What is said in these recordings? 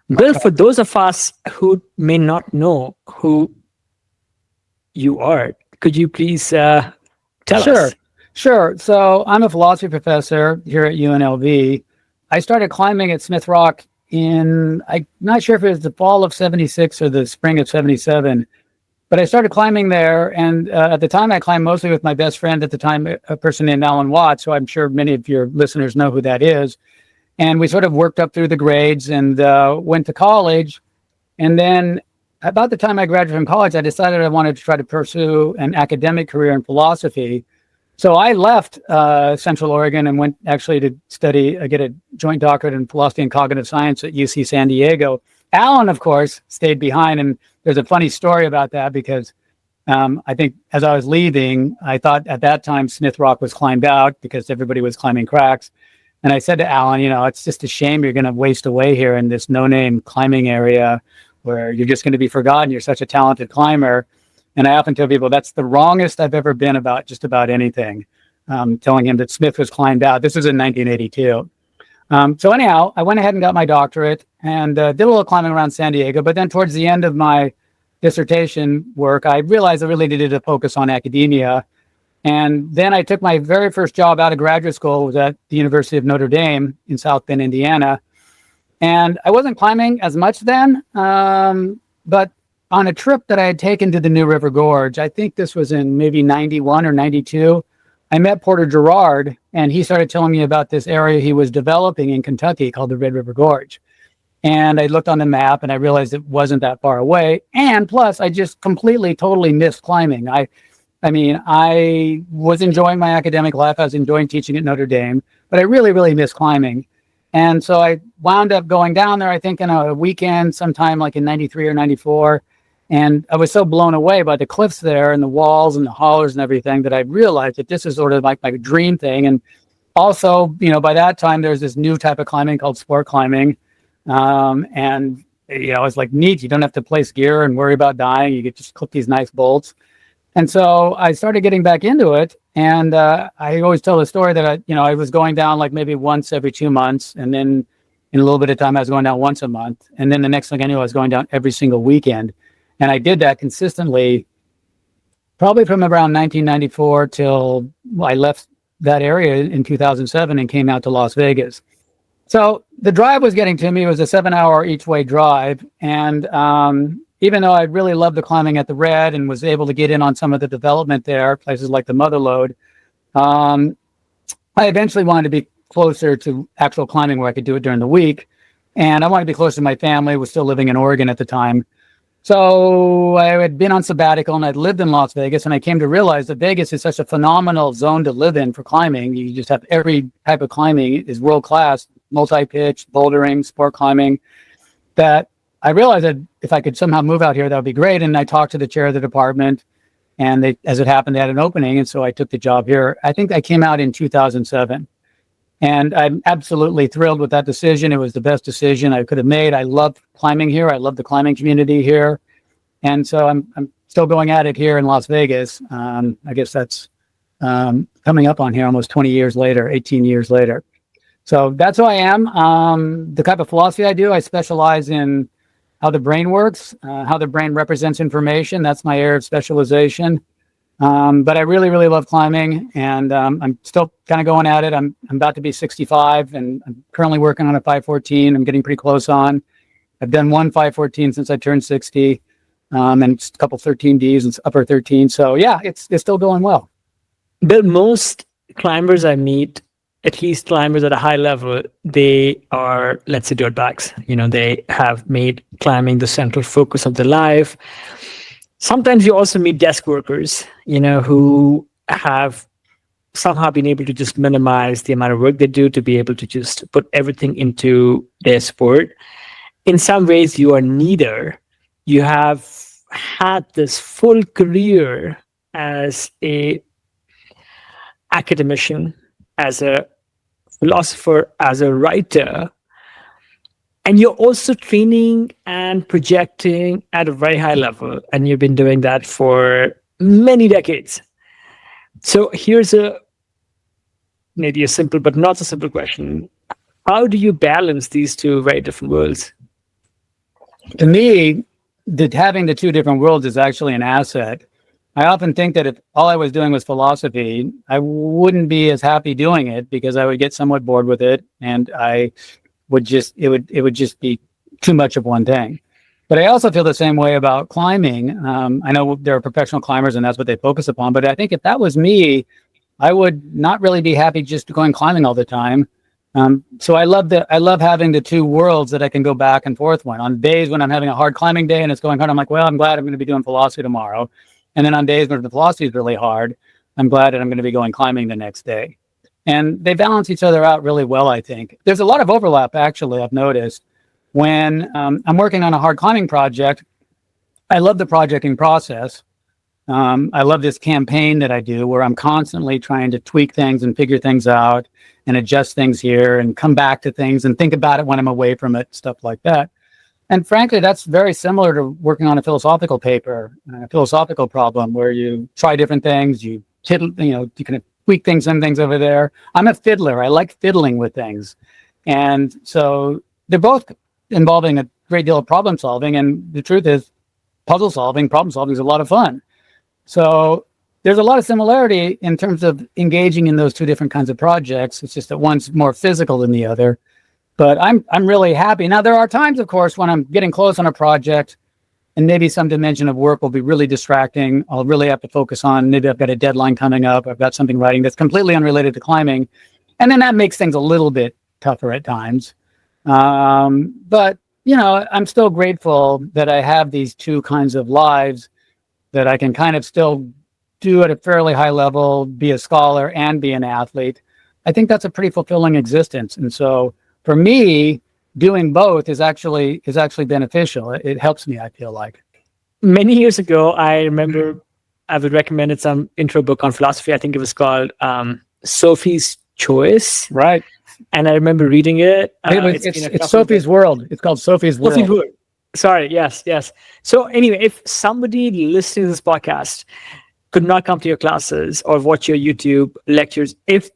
Bill, for those of us who may not know who you are, could you please tell Sure, us? sure. So I'm a philosophy professor here at UNLV. I started climbing at Smith Rock I'm not sure if it was the fall of 76 or the spring of 77, but I started climbing there. And at the time, I climbed mostly with my best friend at the time, a person named Alan Watts, who I'm sure many of your listeners know who that is. And we sort of worked up through the grades and went to college. And then about the time I graduated from college, I decided I wanted to try to pursue an academic career in philosophy. So I left Central Oregon and went actually to get a joint doctorate in philosophy and cognitive science at UC San Diego. Alan, of course, stayed behind. And there's a funny story about that because I think as I was leaving, I thought at that time Smith Rock was climbed out because everybody was climbing cracks. And I said to Alan, it's just a shame you're going to waste away here in this no-name climbing area where you're just going to be forgotten. You're such a talented climber. And I often tell people that's the wrongest I've ever been about just about anything, telling him that Smith was climbed out. This was in 1982. So anyhow, I went ahead and got my doctorate and did a little climbing around San Diego. But then towards the end of my dissertation work, I realized I really needed to focus on academia. And then I took my very first job out of graduate school, was at the University of Notre Dame in South Bend, Indiana. And I wasn't climbing as much then, but on a trip that I had taken to the New River Gorge, I think this was in maybe 91 or 92, I met Porter Gerard, and he started telling me about this area he was developing in Kentucky called the Red River Gorge. And I looked on the map and I realized it wasn't that far away. And plus, I just totally missed climbing. I was enjoying my academic life. I was enjoying teaching at Notre Dame, but I really, really missed climbing. And so I wound up going down there, I think, in a weekend sometime like in 93 or 94. And I was so blown away by the cliffs there and the walls and the hollers and everything that I realized that this is sort of like my dream thing. And also, by that time, there's this new type of climbing called sport climbing. It's like neat. You don't have to place gear and worry about dying. You get just clip these nice bolts. And so I started getting back into it. And I always tell the story that I was going down like maybe once every 2 months. And then in a little bit of time, I was going down once a month. And then the next thing I knew, I was going down every single weekend. And I did that consistently, probably from around 1994 till I left that area in 2007 and came out to Las Vegas. So the drive was getting to me. It was a 7-hour each way drive. And even though I really loved the climbing at the Red and was able to get in on some of the development there, places like the Motherlode, I eventually wanted to be closer to actual climbing where I could do it during the week. And I wanted to be closer to my family. I was still living in Oregon at the time. So I had been on sabbatical and I'd lived in Las Vegas, and I came to realize that Vegas is such a phenomenal zone to live in for climbing. You just have every type of climbing is world-class, multi-pitch, bouldering, sport climbing, that I realized that if I could somehow move out here, that would be great. And I talked to the chair of the department, and they, as it happened, they had an opening. And so I took the job here. I think I came out in 2007. And I'm absolutely thrilled with that decision. It was the best decision I could have made. I love climbing here. I love the climbing community here. And so I'm still going at it here in Las Vegas. I guess that's coming up on here almost 20 years later, 18 years later. So that's who I am. The type of philosophy I do, I specialize in how the brain works, how the brain represents information. That's my area of specialization. But I really, really love climbing, and I'm still kind of going at it. I'm about to be 65, and I'm currently working on a 514. I'm getting pretty close on. I've done one 514 since I turned 60, and a couple 13Ds and upper 13. So yeah, it's still going well. Bill, most climbers I meet, at least climbers at a high level, they are, let's say, dirtbags. They have made climbing the central focus of their life. Sometimes you also meet desk workers, who have somehow been able to just minimize the amount of work they do to be able to just put everything into their sport. In some ways, you are neither. You have had this full career as a academician, as a philosopher, as a writer, and you're also training and projecting at a very high level, and you've been doing that for many decades. So here's maybe a simple but not so simple question. How do you balance these two very different worlds? To me, having the two different worlds is actually an asset. I often think that if all I was doing was philosophy, I wouldn't be as happy doing it because I would get somewhat bored with it, and I would just it would just be too much of one thing. But I also feel the same way about climbing. I know there are professional climbers, and that's what they focus upon. But I think if that was me, I would not really be happy just going climbing all the time. So I love having the two worlds that I can go back and forth when. On days when I'm having a hard climbing day and it's going hard, I'm like, well, I'm glad I'm going to be doing philosophy tomorrow. And then on days when the philosophy is really hard, I'm glad that I'm going to be going climbing the next day. And they balance each other out really well, I think. There's a lot of overlap, actually, I've noticed. When I'm working on a hard climbing project, I love the projecting process. I love this campaign that I do where I'm constantly trying to tweak things and figure things out and adjust things here and come back to things and think about it when I'm away from it, stuff like that. And frankly, that's very similar to working on a philosophical paper, a philosophical problem where you try different things, you can tweak things and things over there. I'm a fiddler. I like fiddling with things. And so they're both involving a great deal of problem solving. And the truth is, problem solving is a lot of fun. So there's a lot of similarity in terms of engaging in those two different kinds of projects. It's just that one's more physical than the other. But I'm really happy. Now, there are times, of course, when I'm getting close on a project and maybe some dimension of work will be really distracting. I'll really have to focus on, maybe I've got a deadline coming up. I've got something writing that's completely unrelated to climbing. And then that makes things a little bit tougher at times. But, I'm still grateful that I have these two kinds of lives that I can kind of still do at a fairly high level, be a scholar and be an athlete. I think that's a pretty fulfilling existence. And so for me, doing both is actually beneficial. It helps me, I feel like. Many years ago, I remember I was recommended some intro book on philosophy. I think it was called Sophie's Choice. Right. And I remember reading it. It's Sophie's World. It's called Sophie's World. Sorry. Yes. So anyway, if somebody listening to this podcast could not come to your classes or watch your YouTube lectures, if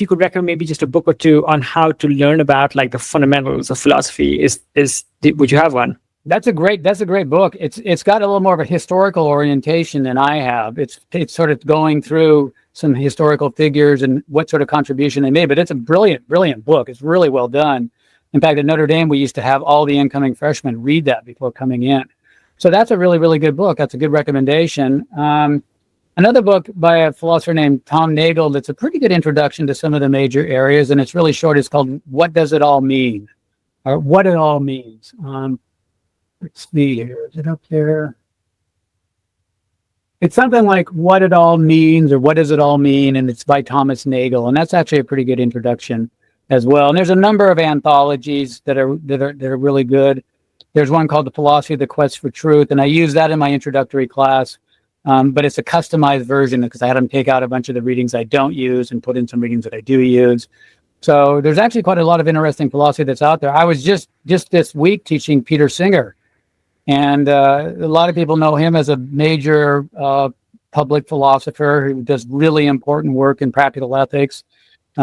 you could recommend maybe just a book or two on how to learn about like the fundamentals of philosophy, would you have one? That's a great book. It's got a little more of a historical orientation than I have. It's sort of going through some historical figures and what sort of contribution they made, but it's a brilliant book. It's really well done. In fact, at Notre Dame, we used to have all the incoming freshmen read that before coming in. So that's a really, really good book. That's a good recommendation. Another book by a philosopher named Tom Nagel that's a pretty good introduction to some of the major areas, and it's really short. It's called What Does It All Mean? Or What It All Means. Let's see here. Is it up there? It's something like What It All Means or What Does It All Mean? And it's by Thomas Nagel. And that's actually a pretty good introduction as well. And there's a number of anthologies that are really good. There's one called The Philosophy of the Quest for Truth. And I use that in my introductory class. But it's a customized version because I had them take out a bunch of the readings I don't use and put in some readings that I do use. So there's actually quite a lot of interesting philosophy that's out there. I was just this week teaching Peter Singer. And a lot of people know him as a major public philosopher who does really important work in practical ethics.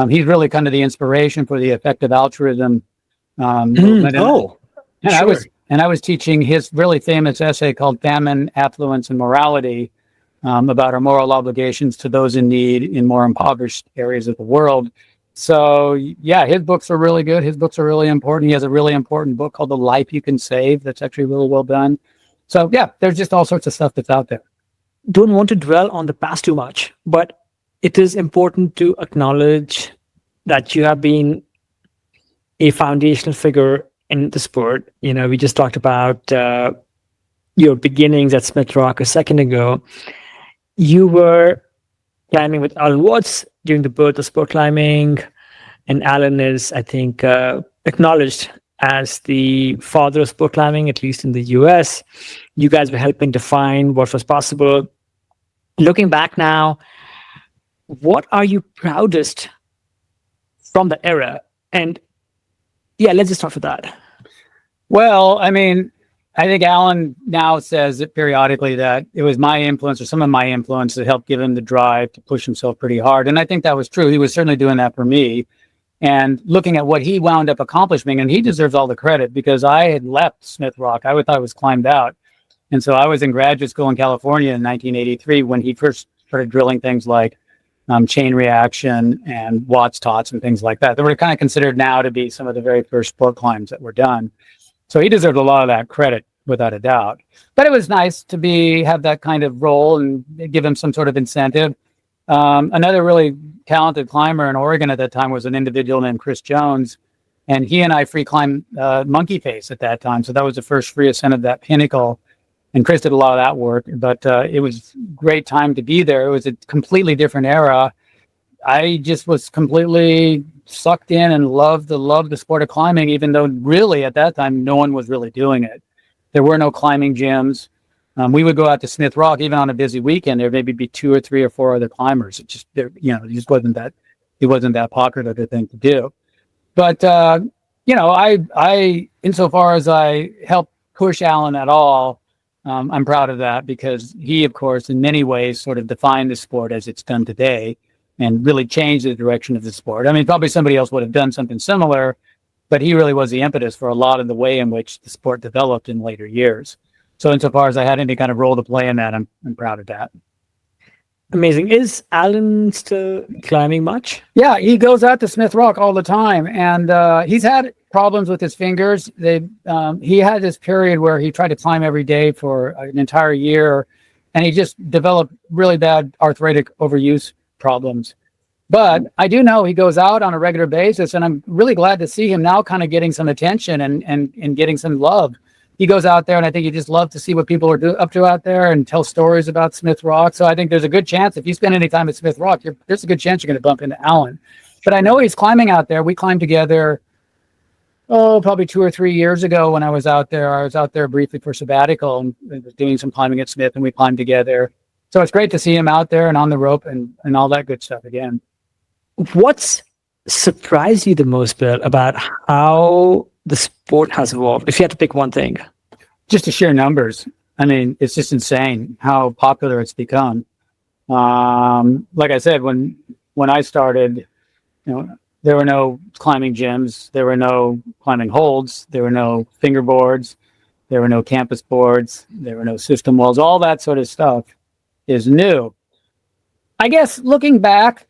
He's really kind of the inspiration for the effective altruism movement. I was teaching his really famous essay called Famine, Affluence, and Morality about our moral obligations to those in need in more impoverished areas of the world. So, yeah, his books are really good. His books are really important. He has a really important book called The Life You Can Save that's actually really well done. So, yeah, there's just all sorts of stuff that's out there. Don't want to dwell on the past too much, but it is important to acknowledge that you have been a foundational figure in the sport. We just talked about your beginnings at Smith Rock a second ago. You were climbing with Alan Watts during the birth of sport climbing, and Alan is, I think, acknowledged as the father of sport climbing, at least in the US. You guys were helping define what was possible. Looking back now, what are you proudest from the era? And yeah, let's just start with that. Well, I mean, I think Alan now says it periodically that it was my influence or some of my influence that helped give him the drive to push himself pretty hard. And I think that was true. He was certainly doing that for me. and looking at what he wound up accomplishing, and he deserves all the credit because I had left Smith Rock. I thought I was climbed out. And so I was in graduate school in California in 1983 when he first started drilling things like chain reaction and Watts Tots and things like that. They were kind of considered now to be some of the very first sport climbs that were done. So he deserved a lot of that credit, without a doubt. But it was nice to have that kind of role and give him some sort of incentive. Another really talented climber in Oregon at that time was an individual named Chris Jones. And he and I free climbed Monkey Face at that time. So that was the first free ascent of that pinnacle. And Chris did a lot of that work, but it was a great time to be there. It was a completely different era. I just was completely sucked in and loved the sport of climbing, even though really at that time, no one was really doing it. There were no climbing gyms. We would go out to Smith Rock, even on a busy weekend, there maybe be 2 or 3 or 4 other climbers. It just wasn't that popular of a thing to do. But, I insofar as I helped push Alan at all, I'm proud of that because he, of course, in many ways sort of defined the sport as it's done today and really changed the direction of the sport. I mean, probably somebody else would have done something similar, but he really was the impetus for a lot of the way in which the sport developed in later years. So insofar as I had any kind of role to play in that, I'm proud of that. Amazing. Is Alan still climbing much? Yeah, he goes out to Smith Rock all the time, and he's had problems with his fingers. He had this period where he tried to climb every day for an entire year, and he just developed really bad arthritic overuse problems. But I do know he goes out on a regular basis, and I'm really glad to see him now kind of getting some attention and getting some love. He goes out there, and I think you just love to see what people are up to out there and tell stories about Smith Rock. So I think there's a good chance if you spend any time at Smith Rock, there's a good chance you're going to bump into Alan. But I know he's climbing out there. We climbed together, probably 2 or 3 years ago when I was out there. I was out there briefly for sabbatical and was doing some climbing at Smith, and we climbed together. So it's great to see him out there and on the rope and all that good stuff again. What's surprised you the most, Bill, about how the sport has evolved? If you had to pick one thing. Just the sheer numbers. I mean, it's just insane how popular it's become. Like I said, when I started, there were no climbing gyms, there were no climbing holds, there were no fingerboards, there were no campus boards, there were no system walls. All that sort of stuff is new. I guess looking back,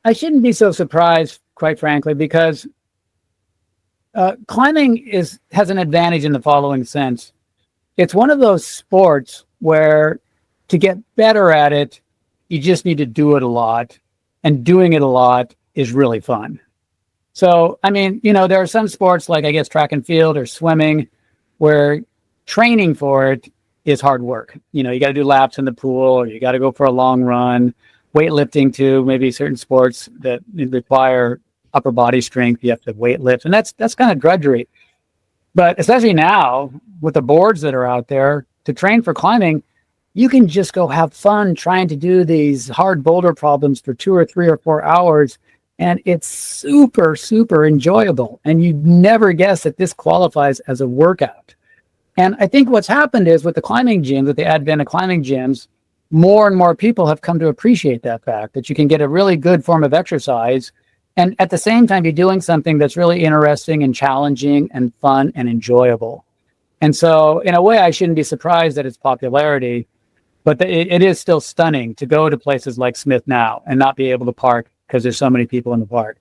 I shouldn't be so surprised, quite frankly, because climbing has an advantage in the following sense. It's one of those sports where to get better at it, you just need to do it a lot, and doing it a lot is really fun. So, I mean, there are some sports like, I guess, track and field or swimming where training for it is hard work. You got to do laps in the pool, or you got to go for a long run. Weightlifting too, maybe certain sports that require upper body strength, you have to weight lift, and that's kind of drudgery. But especially now with the boards that are out there, to train for climbing, you can just go have fun trying to do these hard boulder problems for 2 or 3 or 4 hours, and it's super, super enjoyable. And you'd never guess that this qualifies as a workout. And I think what's happened is with the climbing gyms, with the advent of climbing gyms, more and more people have come to appreciate that fact, that you can get a really good form of exercise and at the same time be doing something that's really interesting and challenging and fun and enjoyable. And so in a way, I shouldn't be surprised at its popularity, but it is still stunning to go to places like Smith now and not be able to park because there's so many people in the park,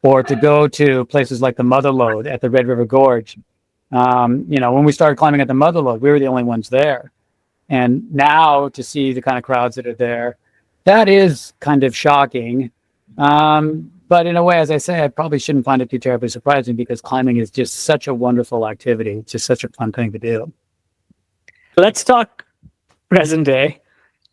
or to go to places like the Motherlode at the Red River Gorge. When we started climbing at the Motherlode, we were the only ones there. And now to see the kind of crowds that are there, that is kind of shocking. But in a way, as I say, I probably shouldn't find it too terribly surprising because climbing is just such a wonderful activity. It's just such a fun thing to do. Let's talk present day.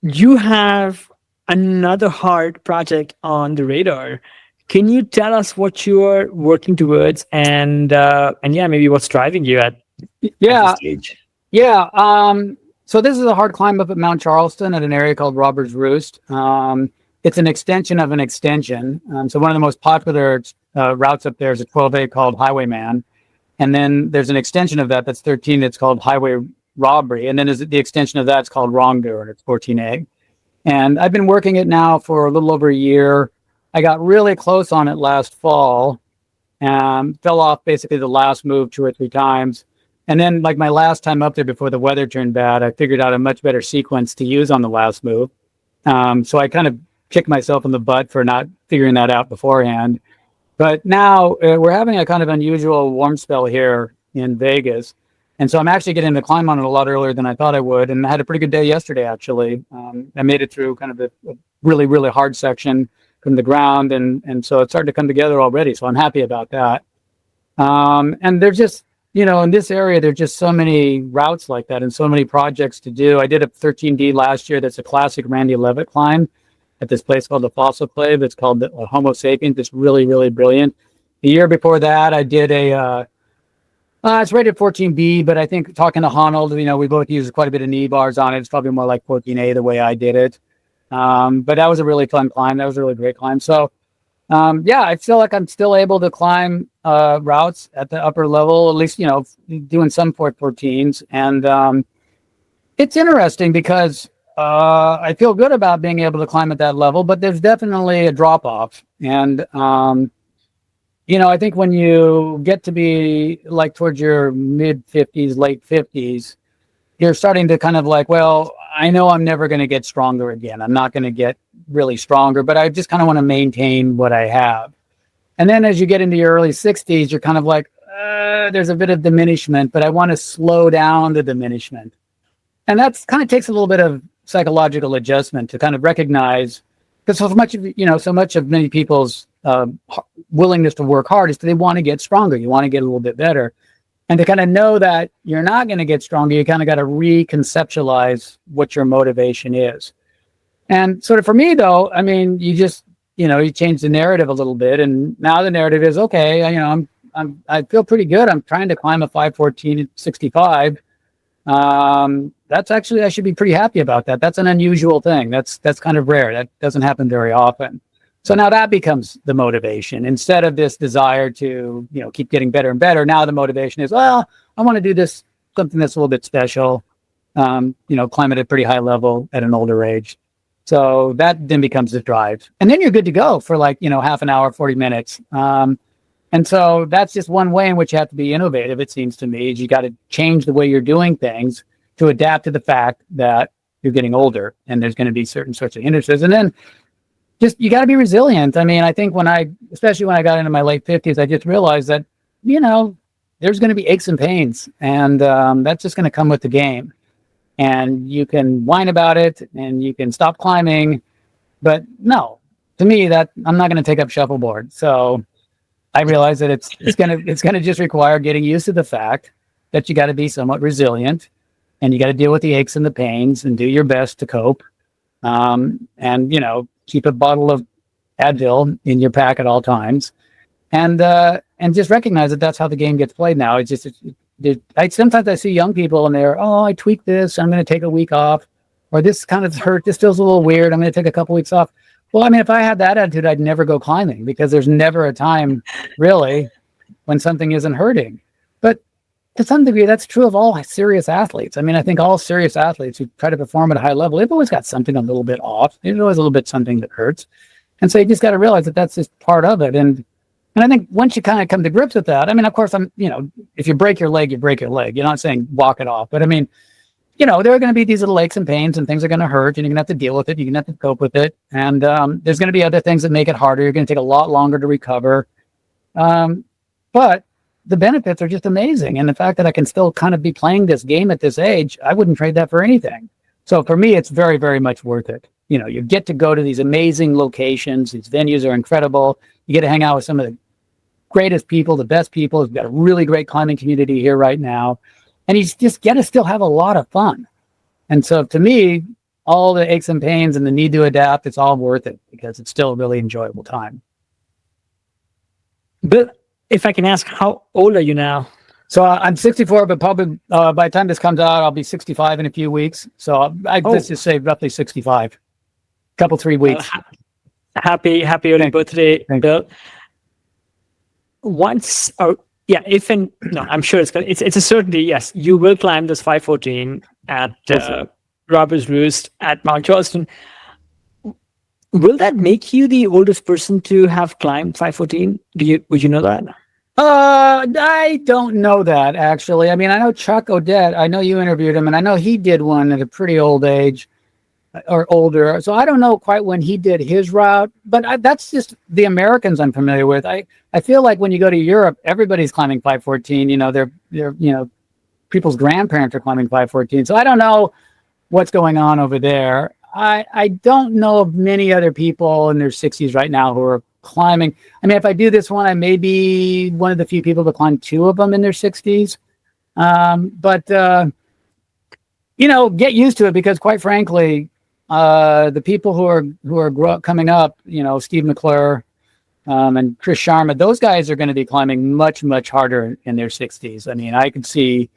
You have another hard project on the radar. Can you tell us what you're working towards and maybe what's driving you at this stage? Yeah. So this is a hard climb up at Mount Charleston at an area called Robbers Roost. It's an extension of an extension. So one of the most popular routes up there is a 12A called Highwayman. And then there's an extension of that's 13. It's called Highway Robbery. And then there's the extension of that's called Wrongdoer, and it's 14A. And I've been working it now for a little over a year. I got really close on it last fall, fell off basically the last move 2 or 3 times. And then like my last time up there before the weather turned bad, I figured out a much better sequence to use on the last move. So I kind of kicked myself in the butt for not figuring that out beforehand. But now we're having a kind of unusual warm spell here in Vegas. And so I'm actually getting to climb on it a lot earlier than I thought I would. And I had a pretty good day yesterday, actually. I made it through kind of a really, really hard section from the ground. And so it's starting to come together already. So I'm happy about that. And there's just, in this area, there's just so many routes like that and so many projects to do. I did a 13D last year. That's a classic Randy Levitt climb at this place called the Fossil Clave. It's called the Homo Sapiens. It's really, really brilliant. The year before that, I did it's rated 14B, but I think talking to Honnold, we both use quite a bit of knee bars on it. It's probably more like 14A the way I did it. But that was a really fun climb. That was a really great climb. So, I feel like I'm still able to climb routes at the upper level, at least, doing some 414s. And it's interesting because I feel good about being able to climb at that level, but there's definitely a drop off. And, I think when you get to be like towards your mid 50s, late 50s, you're starting to kind of like, well, I know I'm never going to get stronger again. I'm not going to get really stronger, but I just kind of want to maintain what I have. And then as you get into your early 60s, you're kind of like, there's a bit of diminishment, but I want to slow down the diminishment. And that's kind of takes a little bit of psychological adjustment to kind of recognize, because so much of many people's willingness to work hard is that they want to get stronger. You want to get a little bit better. And to kind of know that you're not going to get stronger, you kind of got to reconceptualize what your motivation is. And sort of for me, though, I mean, you just, you change the narrative a little bit. And now the narrative is, okay, I feel pretty good. I'm trying to climb a 514 at 65. That's actually, I should be pretty happy about that. That's an unusual thing. That's kind of rare. That doesn't happen very often. So now that becomes the motivation instead of this desire to, keep getting better and better. Now the motivation is, well, I want to do this, something that's a little bit special, climb at a pretty high level at an older age. So that then becomes the drive. And then you're good to go for like, half an hour, 40 minutes. And so that's just one way in which you have to be innovative, it seems to me, is you got to change the way you're doing things to adapt to the fact that you're getting older and there's going to be certain sorts of hindrances. And then just, you got to be resilient. I mean, I think especially when I got into my late 50s, I just realized that, there's going to be aches and pains, and that's just going to come with the game. And you can whine about it and you can stop climbing, but no, to me, that I'm not going to take up shuffleboard. So I realize that it's going to just require getting used to the fact that you got to be somewhat resilient and you got to deal with the aches and the pains and do your best to cope. And, keep a bottle of Advil in your pack at all times, and just recognize that that's how the game gets played now. It's just, sometimes I see young people and they're, I tweaked this, I'm going to take a week off, or this kind of hurt, this feels a little weird, I'm going to take a couple weeks off. Well, I mean, if I had that attitude, I'd never go climbing, because there's never a time really when something isn't hurting. But to some degree, that's true of all serious athletes. I mean, I think all serious athletes who try to perform at a high level, they've always got something a little bit off. There's always a little bit something that hurts. And so you just got to realize that that's just part of it. And I think once you kind of come to grips with that, I mean, of course, if you break your leg, you break your leg. You're not saying walk it off. But I mean, there are going to be these little aches and pains, and things are going to hurt, and you're going to have to deal with it. You're going to have to cope with it. And there's going to be other things that make it harder. You're going to take a lot longer to recover. But the benefits are just amazing. And the fact that I can still kind of be playing this game at this age, I wouldn't trade that for anything. So for me, it's very, very much worth it. You get to go to these amazing locations. These venues are incredible. You get to hang out with some of the greatest people, the best people. We've got a really great climbing community here right now. And you just get to still have a lot of fun. And so to me, all the aches and pains and the need to adapt, it's all worth it, because it's still a really enjoyable time. But if I can ask, how old are you now? So I'm 64, but probably by the time this comes out, I'll be 65 in a few weeks. So let's just say roughly 65. Couple 3 weeks. Happy early birthday, Bill. I'm sure it's a certainty. Yes, you will climb this 514 at Robbers Roost at Mount Charleston. Will that make you the oldest person to have climbed 514? Would you know that? I don't know that actually. I mean, I know Chuck Odette. I know you interviewed him, and I know he did one at a pretty old age or older. So I don't know quite when he did his route, but that's just the Americans I'm familiar with. I feel like when you go to Europe, everybody's climbing 514. You know, they're people's grandparents are climbing 514. So I don't know what's going on over there. I don't know of many other people in their 60s right now who are climbing. I mean, if I do this one, I may be one of the few people to climb two of them in their 60s. But get used to it, because quite frankly, the people who are coming up, Steve McClure and Chris Sharma, those guys are going to be climbing much, much harder in their 60s. I mean, I could see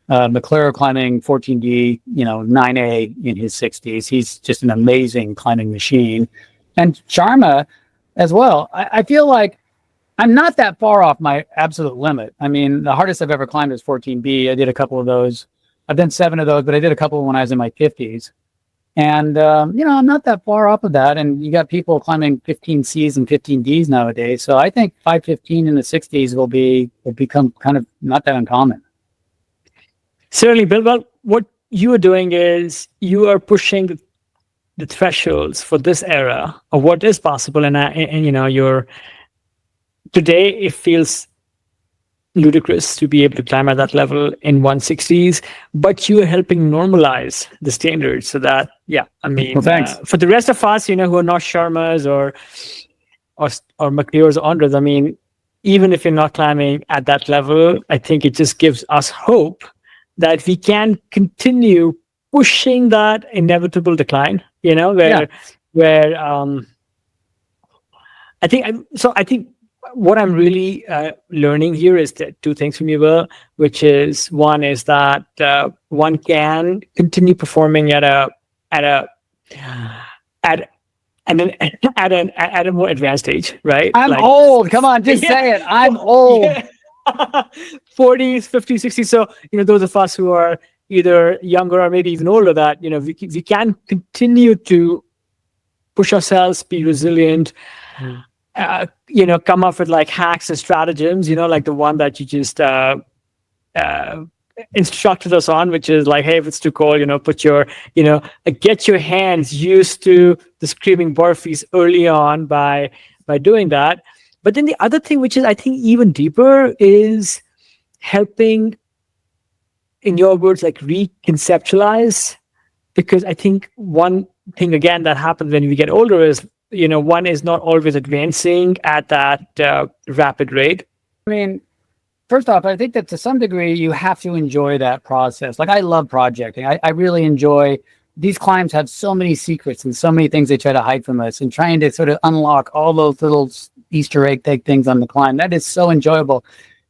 McClure climbing 14D, 9A in his 60s. He's just an amazing climbing machine. And Sharma as well. I feel like I'm not that far off my absolute limit. I mean, the hardest I've ever climbed is 14B. I did a couple of those. I've done 7 of those, but I did a couple when I was in my 50s. And, I'm not that far off of that. And you got people climbing 15Cs and 15Ds nowadays. So I think 515 in the 60s will become kind of not that uncommon. Certainly, Bill. Well, what you are doing is you are pushing the thresholds for this era of what is possible. And you're today, it feels ludicrous to be able to climb at that level in 160s, but you are helping normalize the standards so that, thanks. For the rest of us, who are not Sharmas or McClears or Andres, I mean, even if you're not climbing at that level, I think it just gives us hope that we can continue pushing that inevitable decline, where I think what I'm really learning here is that 2 things from you, Will, which is, one is that one can continue performing at a more advanced age, right? I'm old. Come on, just say it. I'm old. 40s, 50s, 60s. So, those of us who are either younger or maybe even older, that, we can continue to push ourselves, be resilient, come up with like hacks and stratagems, like the one that you just instructed us on, which is like, hey, if it's too cold, put your, get your hands used to the screaming burpees early on by doing that. But then the other thing, which is I think even deeper, is helping, in your words, like reconceptualize, because I think one thing again that happens when we get older is, one is not always advancing at that rapid rate. I mean, first off, I think that to some degree you have to enjoy that process. Like, I love projecting. I really enjoy these climbs. Have so many secrets and so many things they try to hide from us, and trying to sort of unlock all those little Easter egg type things on the climb. That is so enjoyable.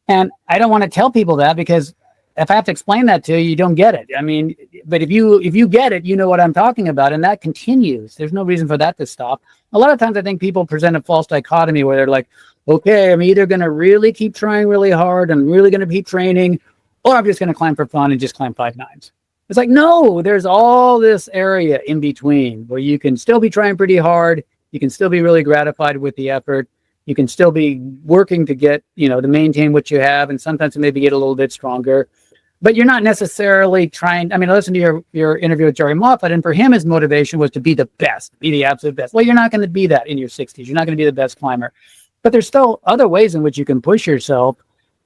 And I don't want to tell people that, because if I have to explain that to you, you don't get it. I mean, but if you get it, you know what I'm talking about, and that continues. There's no reason for that to stop. A lot of times I think people present a false dichotomy where they're like, okay, I'm either going to really keep trying really hard and really going to keep training, or I'm just going to climb for fun and just climb 5 nines. It's like, no, there's all this area in between where you can still be trying pretty hard. You can still be really gratified with the effort. You can still be working to get, to maintain what you have, and sometimes to maybe get a little bit stronger. But you're not necessarily trying. I mean, I listened to your interview with Jerry Moffat, and for him, his motivation was to be the best, be the absolute best. Well, you're not going to be that in your 60s. You're not going to be the best climber. But there's still other ways in which you can push yourself.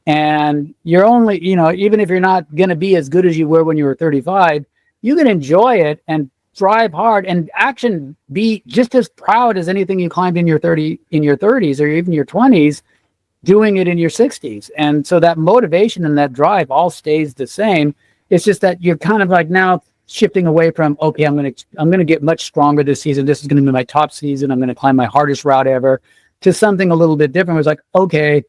And you're only, even if you're not going to be as good as you were when you were 35, you can enjoy it and drive hard and be just as proud as anything you climbed in your 30s or even your 20s, doing it in your 60s. And so that motivation and that drive all stays the same. It's just that you're kind of like now shifting away from, okay, I'm going to get much stronger this season. This is going to be my top season. I'm going to climb my hardest route ever, to something a little bit different. It was like, okay,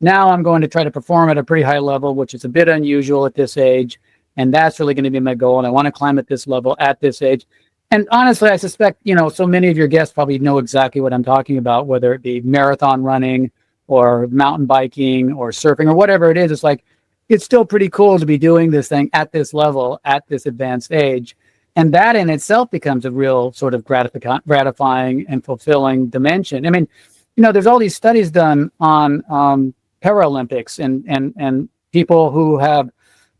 now I'm going to try to perform at a pretty high level, which is a bit unusual at this age. And that's really going to be my goal. And I want to climb at this level at this age. And honestly, I suspect, so many of your guests probably know exactly what I'm talking about, whether it be marathon running or mountain biking or surfing or whatever it is. It's like, it's still pretty cool to be doing this thing at this level, at this advanced age. And that in itself becomes a real sort of gratifying and fulfilling dimension. I mean, there's all these studies done on Paralympics and people who have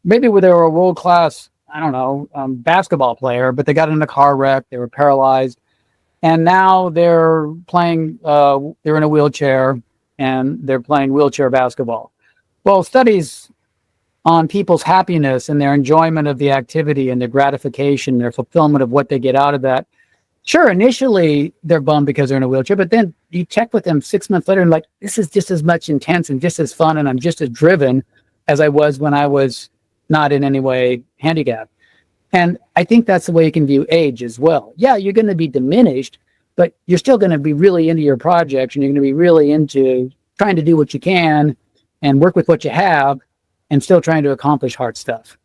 maybe they were a world class, I don't know, basketball player, but they got in a car wreck, they were paralyzed, and now they're playing. They're in a wheelchair and they're playing wheelchair basketball. Well, studies on people's happiness and their enjoyment of the activity and their gratification, their fulfillment of what they get out of that. Sure, initially they're bummed because they're in a wheelchair, but then you check with them 6 months later and like, this is just as much intense and just as fun, and I'm just as driven as I was when I was not in any way handicapped. And I think that's the way you can view age as well. Yeah, you're going to be diminished, but you're still going to be really into your projects, and you're going to be really into trying to do what you can and work with what you have, and still trying to accomplish hard stuff.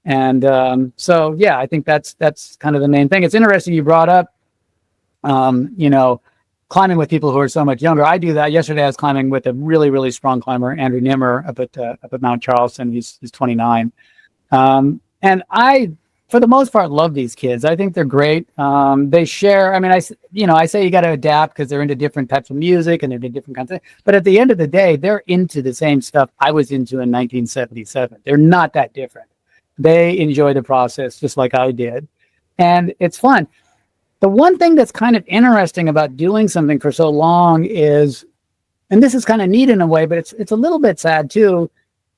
And so, yeah, I think that's kind of the main thing. It's interesting you brought up, climbing with people who are so much younger. I do that. Yesterday, I was climbing with a really, really strong climber, Andrew Nimmer, up at Mount Charleston. He's 29. And I, for the most part, love these kids. I think they're great. They share. I mean, I say you got to adapt because they're into different types of music and they're into different kinds of things. But at the end of the day, they're into the same stuff I was into in 1977. They're not that different. They enjoy the process just like I did, and it's fun. The one thing that's kind of interesting about doing something for so long is, and this is kind of neat in a way, but it's a little bit sad too,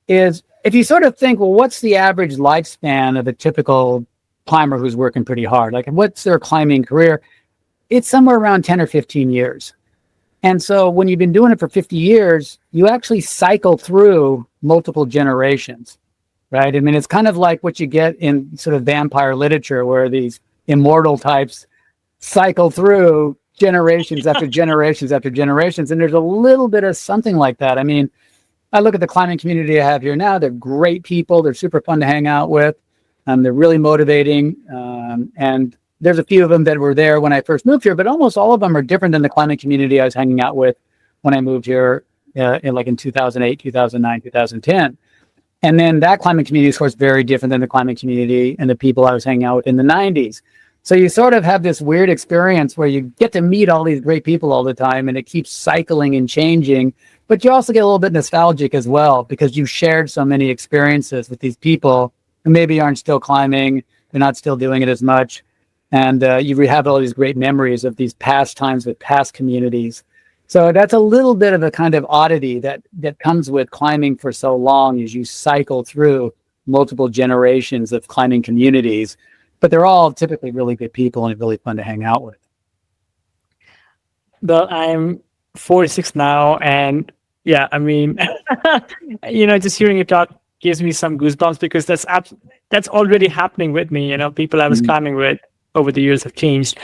is if you sort of think, well, what's the average lifespan of a typical climber who's working pretty hard? Like, what's their climbing career? It's somewhere around 10 or 15 years. And so when you've been doing it for 50 years, you actually cycle through multiple generations, right? I mean, it's kind of like what you get in sort of vampire literature, where these immortal types cycle through generations after generations after generations. And there's a little bit of something like that. I mean, I look at the climbing community I have here now. They're great people. They're super fun to hang out with. They're really motivating. And there's a few of them that were there when I first moved here, but almost all of them are different than the climbing community I was hanging out with when I moved here in 2008, 2009, 2010. And then that climbing community is, of course, very different than the climbing community and the people I was hanging out with in the 90s. So you sort of have this weird experience where you get to meet all these great people all the time, and it keeps cycling and changing. But you also get a little bit nostalgic as well, because you shared so many experiences with these people who maybe aren't still climbing, they're not still doing it as much. And you have all these great memories of these past times with past communities. So that's a little bit of a kind of oddity that comes with climbing for so long, as you cycle through multiple generations of climbing communities. But they're all typically really good people and really fun to hang out with. Well, I'm 46 now, and yeah, I mean, just hearing you talk gives me some goosebumps, because that's already happening with me. People I was climbing with over the years have changed.